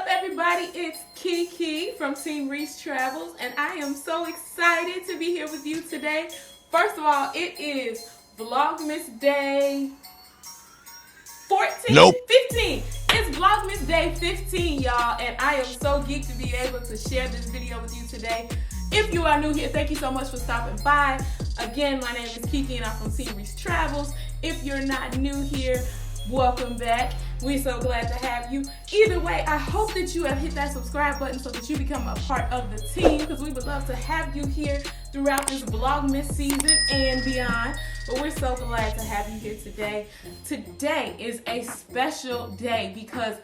everybody? It's 𝐤𝐤𝐤 from Team Reese Travels, and I am so excited to be here with you today. First of all, it is VlogMas Day 14? Nope. 15. It's VlogMas Day 15, y'all, and I am so geeked to be able to share this video with you today. If you are new here, thank you so much for stopping by. Again, my name is 𝐤𝐤𝐤 and I'm from Team Reese Travels. If you're not new here, welcome back. We're so glad to have you. Either way, I hope that you have hit that subscribe button so that you become a part of the team, because we would love to have you here throughout this VlogMas season and beyond. But we're so glad to have you here today. Today is a special day because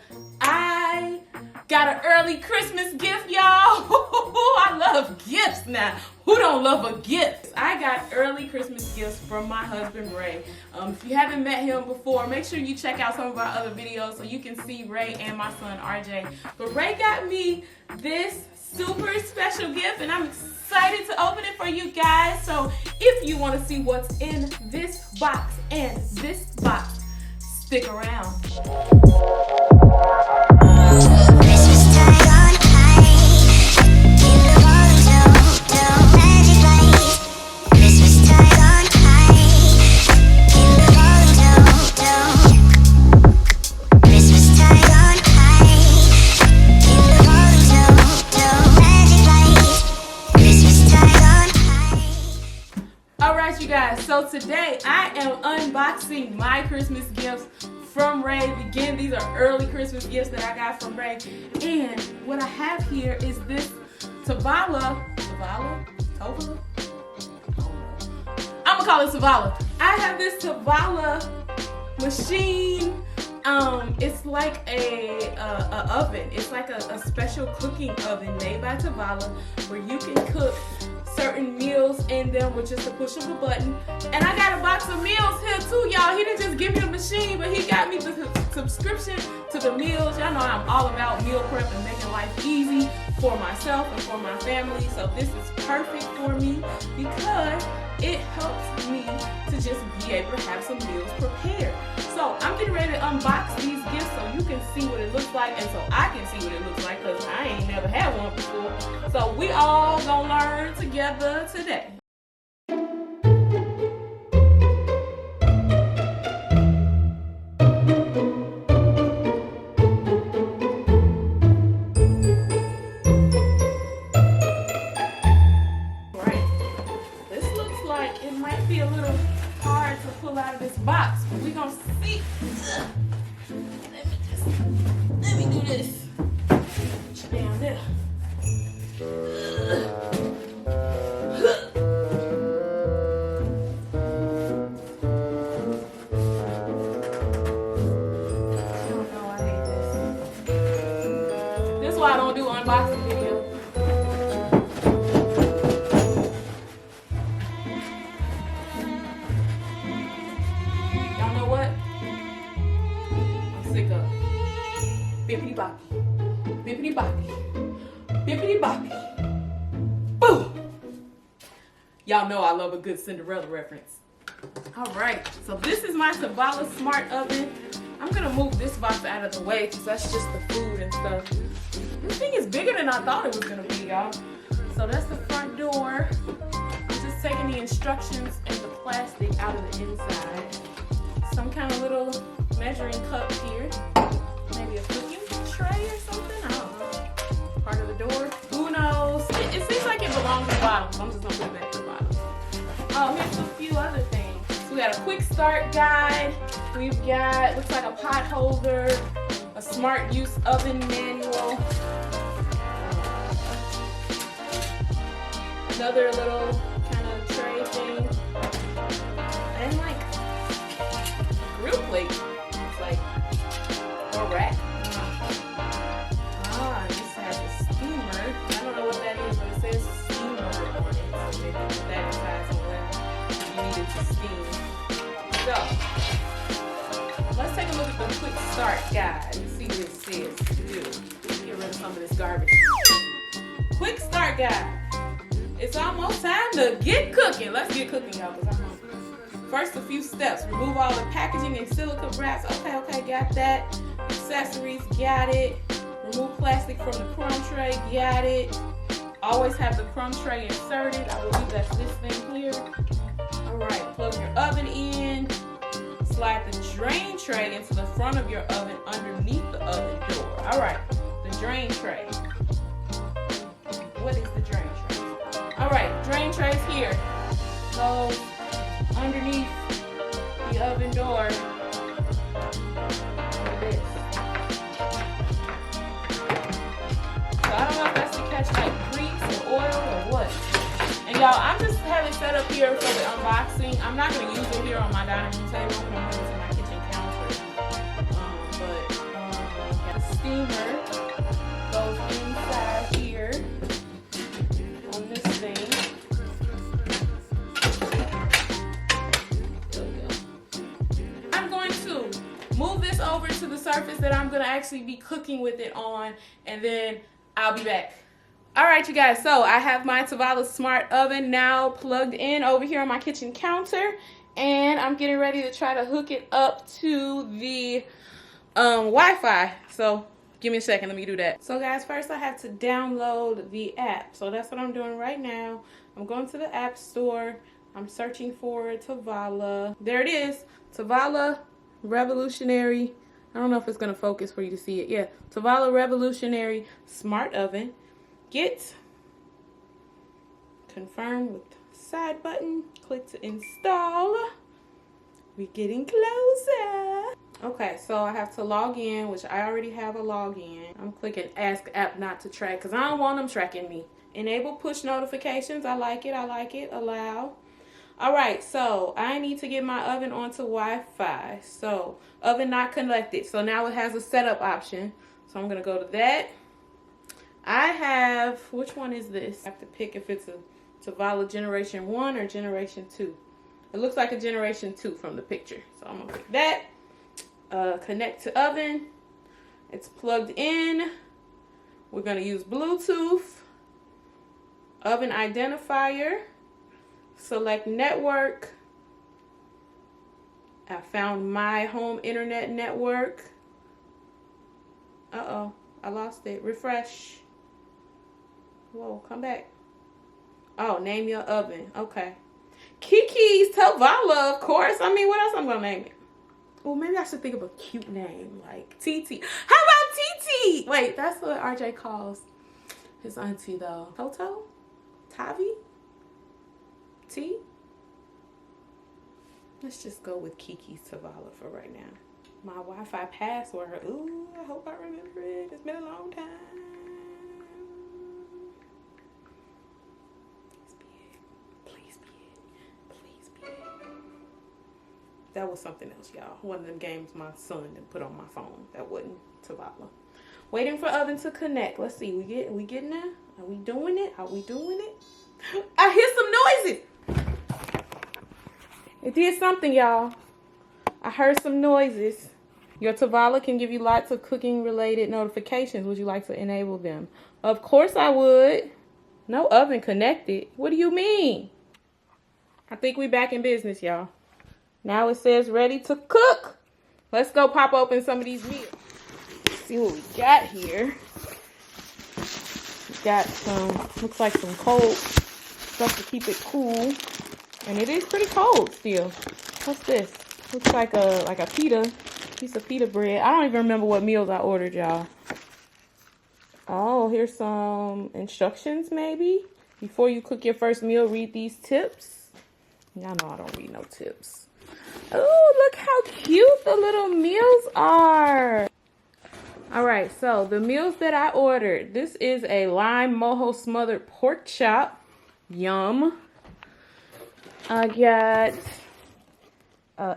I got an early Christmas gift, y'all. I love gifts now. Who don't love a gift? I got early Christmas gifts from my husband, Ray. If you haven't met him before, make sure you check out some of our other videos so you can see Ray and my son, RJ. But Ray got me this super special gift, and I'm excited to open it for you guys. So if you want to see what's in this box and this box, stick around. So today I am unboxing my Christmas gifts from Ray. Again, these are early Christmas gifts that I got from Ray. And what I have here is this Tovala. I'm gonna call it Tovala. I have this Tovala machine. It's like a oven. It's like a special cooking oven made by Tovala where you can cook certain meals in them with just a push of a button. And I got a box of meals here too, y'all. He didn't just give me the machine, but he got me the subscription to the meals. Y'all know I'm all about meal prep and making life easy for myself and for my family. So this is perfect for me because it helps me to just be able to have some meals prepared. So I'm getting ready to unbox these gifts so you can see what it looks like and so I can see what it looks like, because I ain't never had one before. So we all gonna learn together today. It might be a little hard to pull out of this box, but we're gonna see. Let me do this. Put you down there. I hate this. This is why I don't do unboxing videos. Bippity boppy, bippity boppy, bippity boppy, boom! Y'all know I love a good Cinderella reference. All right, so this is my Tavala Smart Oven. I'm gonna move this box out of the way because that's just the food and stuff. This thing is bigger than I thought it was gonna be, y'all. So that's the front door. I'm just taking the instructions and the plastic out of the inside. Some kind of little measuring cup here. Maybe a cooking tray or something. I don't know. Part of the door. Who knows? It seems like it belongs at the bottom, so I'm just gonna put it back to the bottom. Oh, here's a few other things. So we got a quick start guide. We've got, looks like a pot holder, a smart use oven manual, another little kind of tray thing, and like a grill plate. It's like or rack. This has a steamer. I don't know what that is, but it says steamer on it. So maybe put that inside somewhere if you need it to steam. So let's take a look at the quick start guide and see what it says to do. Get rid of some of this garbage. Quick start guide. It's almost time to get cooking. Let's get cooking, y'all, because I'm hungry. First, a few steps. Remove all the packaging and silicone wraps. Okay, got that. Accessories, got it. Remove plastic from the crumb tray. Got it. Always have the crumb tray inserted. I believe that's this thing here. All right, plug your oven in. Slide the drain tray into the front of your oven underneath the oven door. All right, the drain tray. What is the drain tray? All right, drain tray's here. Goes underneath the oven door. Like this. So I don't know if that's to catch like grease or oil or what. And y'all, I'm just having it set up here for the unboxing. I'm not going to use it here on my dining room table. I'm going to use it on my kitchen counter. The steamer goes inside here on this thing. There we go. I'm going to move this over to the surface that I'm going to actually be cooking with it on, and then I'll be back. All right, you guys, so I have my Tovala smart oven now plugged in over here on my kitchen counter, and I'm getting ready to try to hook it up to the Wi-Fi. So give me a second, let me do that. So guys, first I have to download the app. So that's what I'm doing right now. I'm going to the app store. I'm searching for Tovala. There it is, Tovala Revolutionary. I don't know if it's gonna focus for you to see it. Yeah, Tovala Revolutionary Smart Oven. Get, confirm with side button, click to install. We're getting closer. Okay, so I have to log in, which I already have a login. I'm clicking ask app not to track because I don't want them tracking me. Enable push notifications. I like it. Allow. All right, so I need to get my oven onto Wi-Fi. So oven not connected. So now it has a setup option. So I'm gonna go to that. I have, which one is this? I have to pick if it's a Tovala Generation 1 or Generation 2. It looks like a Generation 2 from the picture. So I'm gonna pick that. Connect to oven. It's plugged in. We're gonna use Bluetooth. Oven identifier. Select network. I found my home internet network. Uh-oh, I lost it. Refresh. Whoa, come back. Oh, name your oven. Okay. 𝐤𝐤𝐬𝐲 Tovala, of course. I mean, what else I'm going to name it? Well, maybe I should think of a cute name, like TT. How about TT? Wait, that's what RJ calls his auntie, though. Toto? Tavi? T? Let's just go with 𝐤𝐤𝐬𝐲 Tovala for right now. My Wi-Fi password. Ooh, I hope I remember it. It's been a long time. Please be it. Please be it. That was something else, y'all. One of them games my son didn't put on my phone. That wasn't Tovala. Waiting for oven to connect. Let's see. We getting there? Are we doing it? Are we doing it? I hear some noises. It did something, y'all. I heard some noises. Your Tovala can give you lots of cooking related notifications. Would you like to enable them? Of course I would. No oven connected. What do you mean? I think we back in business, y'all. Now it says ready to cook. Let's go pop open some of these meals. See what we got here. We got some, looks like some cold stuff to keep it cool. And it is pretty cold still. What's this? Looks like a pita, piece of pita bread. I don't even remember what meals I ordered, y'all. Oh, here's some instructions maybe. Before you cook your first meal, read these tips. Y'all know I don't read no tips. Oh, look how cute the little meals are. All right, so the meals that I ordered. This is a lime mojo smothered pork chop. Yum. I got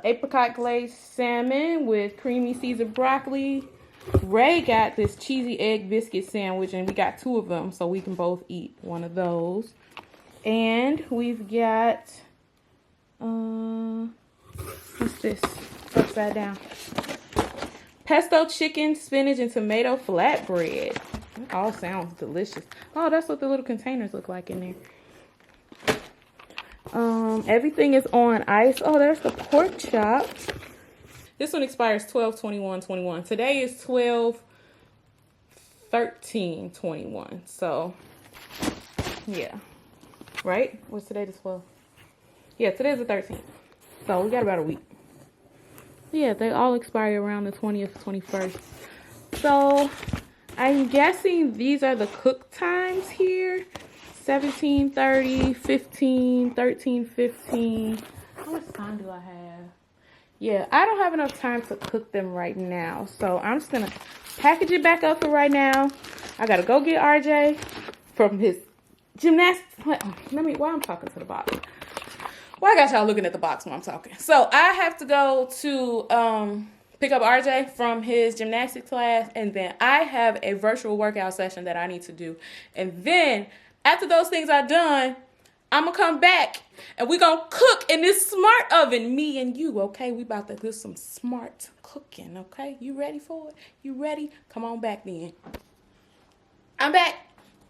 apricot glazed salmon with creamy Caesar broccoli. Ray got this cheesy egg biscuit sandwich, and we got 2 of them, so we can both eat one of those. And we've got, what's this? It's upside down. Pesto chicken, spinach, and tomato flatbread. It all sounds delicious. Oh, that's what the little containers look like in there. Everything is on ice. Oh, there's the pork chop. This one expires 12/21/21. Today is 12/5 13/21. So yeah, right? What's today? The 12th. Yeah, today's the 13th. So we got about a week. Yeah, they all expire around the 20th, 21st. So I'm guessing these are the cook times here. 17:30, 15, 13:15. How much time do I have? Yeah, I don't have enough time to cook them right now. So I'm just gonna package it back up for right now. I gotta go get RJ from his gymnastics class. Why I'm talking to the box? Why I got y'all looking at the box when I'm talking? So I have to go to pick up RJ from his gymnastics class, and then I have a virtual workout session that I need to do. And then after those things are done, I'm gonna come back and we gonna cook in this smart oven, me and you, okay? We about to do some smart cooking, okay? You ready for it? You ready? Come on back then. I'm back.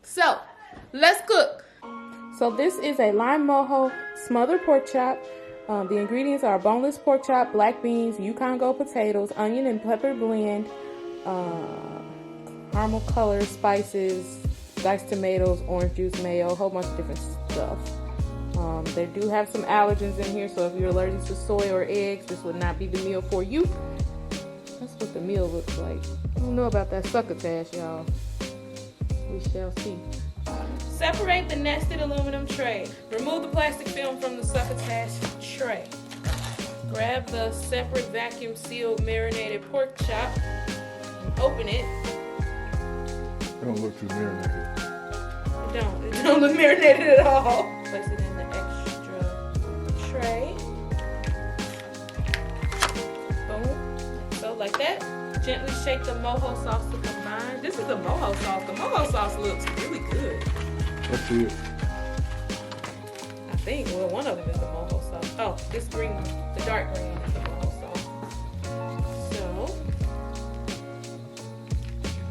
So let's cook. So this is a lime mojo smothered pork chop. The ingredients are boneless pork chop, black beans, 𝐤𝐤𝐤 potatoes, onion and pepper blend, caramel color, spices, diced tomatoes, orange juice, mayo, a whole bunch of different stuff. They do have some allergens in here, so if you're allergic to soy or eggs, this would not be the meal for you. That's what the meal looks like. I don't know about that succotash, y'all. We shall see. Separate the nested aluminum tray. Remove the plastic film from the succotash tray. Grab the separate vacuum sealed marinated pork chop and open it. It don't look too marinated. It don't look marinated at all. Place it in the extra tray. Boom. So like that. Gently shake the mojo sauce to combine. This is the mojo sauce. The mojo sauce looks really good. Let's see it. I think, well, one of them is the mojo sauce. Oh, this green one, the dark green is the mojo sauce. So,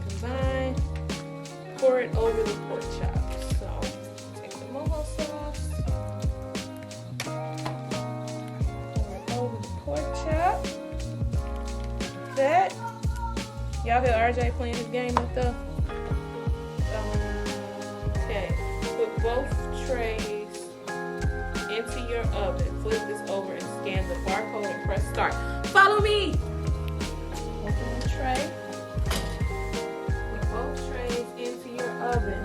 combine, pour it over the pork chop. So, take the mojo sauce, pour it over the pork chop. That. Y'all hear RJ playing his game up there? Okay. Put both trays into your oven. Flip this over and scan the barcode and press start. Follow me! Open the tray. Put both trays into your oven.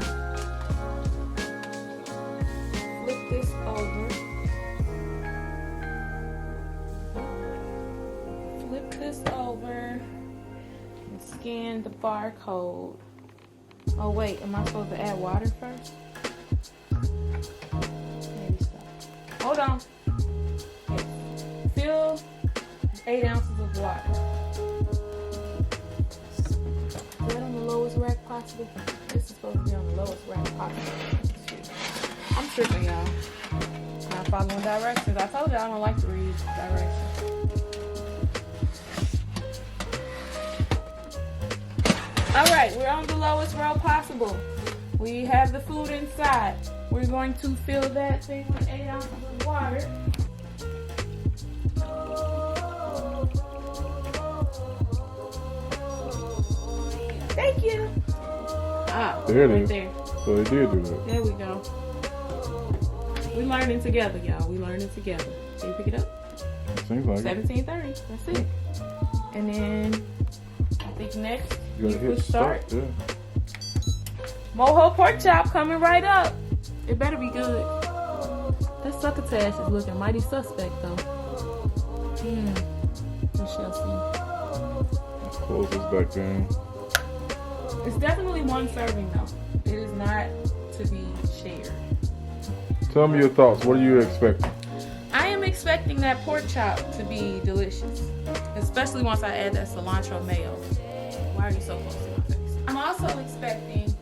Flip this over. Flip this over. Scan the barcode. Oh wait, am I supposed to add water first? Maybe so. Hold on. Okay. Fill 8 ounces of water. Is that on the lowest rack possible? This is supposed to be on the lowest rack possible. I'm tripping, y'all. Not following directions. I told you I don't like to read directions. Alright, we're on the lowest row possible. We have the food inside. We're going to fill that thing with 8 ounces of water. Thank you. Ah, there it right is. there. So they did do that. There we go. We're learning together, y'all. We're learning together. Can you pick it up? Seems like 17:30. That's it. And then I think next you hit push start. Yeah. Mojo pork chop coming right up. It better be good. That succotash is looking mighty suspect though. We shall see. Close this back down. It's definitely one serving though. It is not to be shared. Tell me your thoughts. What are you expecting? I am expecting that pork chop to be delicious. Especially once I add that cilantro mayo. Why are you so close to my face? I'm also expecting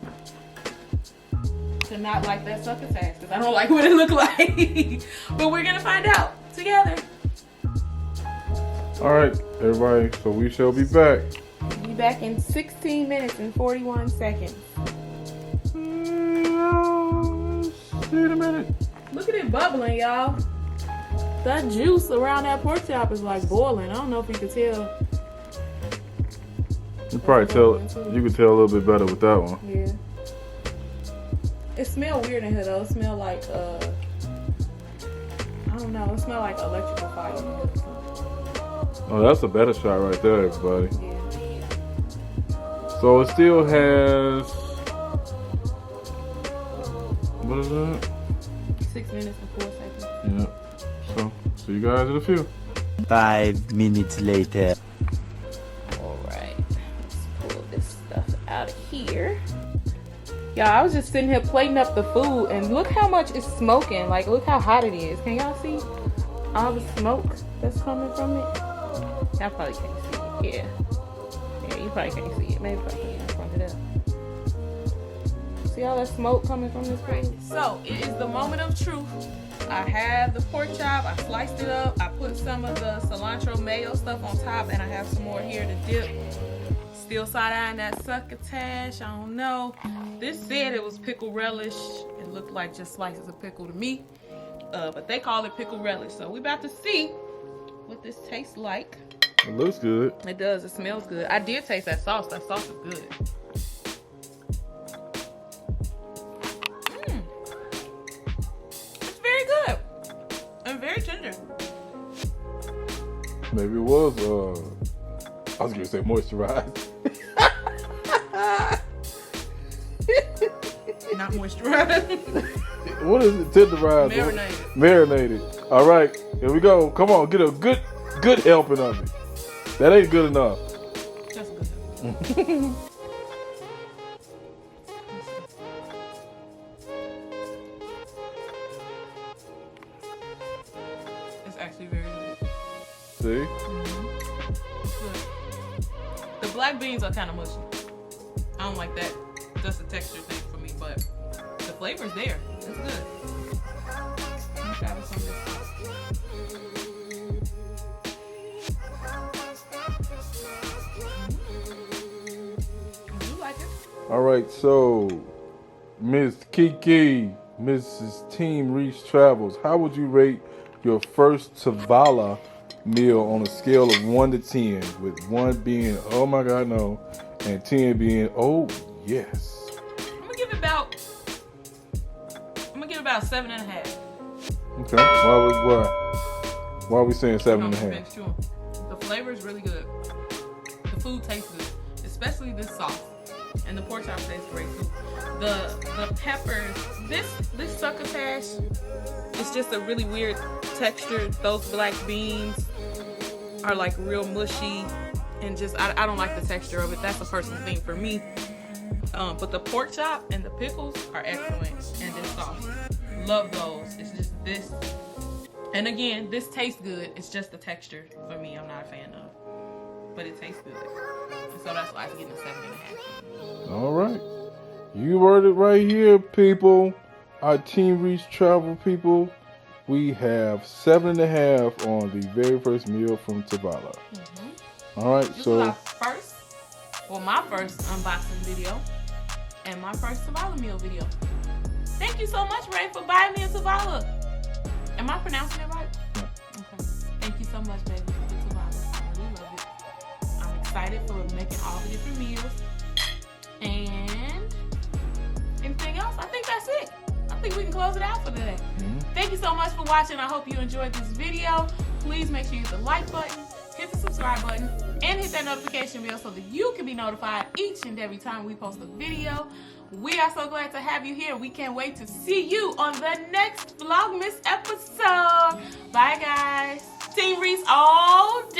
to not like that succotash because I don't like what it looked like. But we're gonna find out together. All right, everybody. So we shall be back. Be back in 16 minutes and 41 seconds. See you in a minute. Look at it bubbling, y'all. That juice around that pork chop is like boiling. I don't know if you can tell. You probably tell. You could tell a little bit better with that one. Yeah. It smells weird in here though. It smells like I don't know. It smells like electrical fire. Oh, that's a better shot right there, everybody. Yeah. So it still has. What is that? 6 minutes and 4 seconds. Yeah. So see you guys in a few. 5 minutes later. Alright, let's pull this stuff out of here. Y'all, I was just sitting here plating up the food and look how much it's smoking. Like, look how hot it is. Can y'all see all the smoke that's coming from it? Y'all probably can't see it. Yeah, you probably can't see it. Maybe if I can front it up. See all that smoke coming from this food? So, it is the moment of truth. I have the pork chop, I sliced it up, I put some of the cilantro mayo stuff on top, and I have some more here to dip. Still side-eyeing that succotash, I don't know. This said it was pickle relish. It looked like just slices of pickle to me. But they call it pickle relish. So we about to see what this tastes like. It looks good. It does, it smells good. I did taste that sauce is good. Very tender. Maybe it was. I was gonna say moisturized. Not moisturized. What is it? Tenderized. Marinated. Marinated. All right, here we go. Come on, get a good helping of it. That ain't good enough. That's good. Actually very good. See? The black beans are kind of mushy. I don't like that. Just a texture thing for me, but the flavor's there. It's good. Let me try some of this sauce. I do like it. All right, so Miss Kiki, Mrs. Team Reese Travels, how would you rate your first Tavala meal on a scale of 1 to 10, with 1 being oh my god no, and 10 being oh yes? I'm gonna give it about 7.5. Okay. Why are we saying 7.5? Sure. The flavor is really good. The food tastes good, especially this sauce, and the pork chop tastes great too. The peppers, this succotash, it's just a really weird texture. Those black beans are like real mushy, and just I don't like the texture of it. That's a personal thing for me. But the pork chop and the pickles are excellent, and this sauce, love those. It's just this, and again, this tastes good. It's just the texture for me I'm not a fan of, but it tastes good, and so that's why it's getting a 7.5. All right, you heard it right here, people. Our Team Reese Travel people. We have 7.5 on the very first meal from Tavala. All right, this so my first unboxing video and my first Tavala meal video. Thank you so much, Ray, for buying me a Tavala. Am I pronouncing it right? Yeah. Okay. Thank you so much, baby, for the Tavala. I really love it. I'm excited for making all the different meals. And anything else? I think that's it. I think we can close it out for today. Thank you so much for watching. I hope you enjoyed this video. Please make sure you hit the like button, hit the subscribe button, and hit that notification bell so that you can be notified each and every time we post a video. We are so glad to have you here. We can't wait to see you on the next VlogMas episode. Bye, guys. Team Reese all day.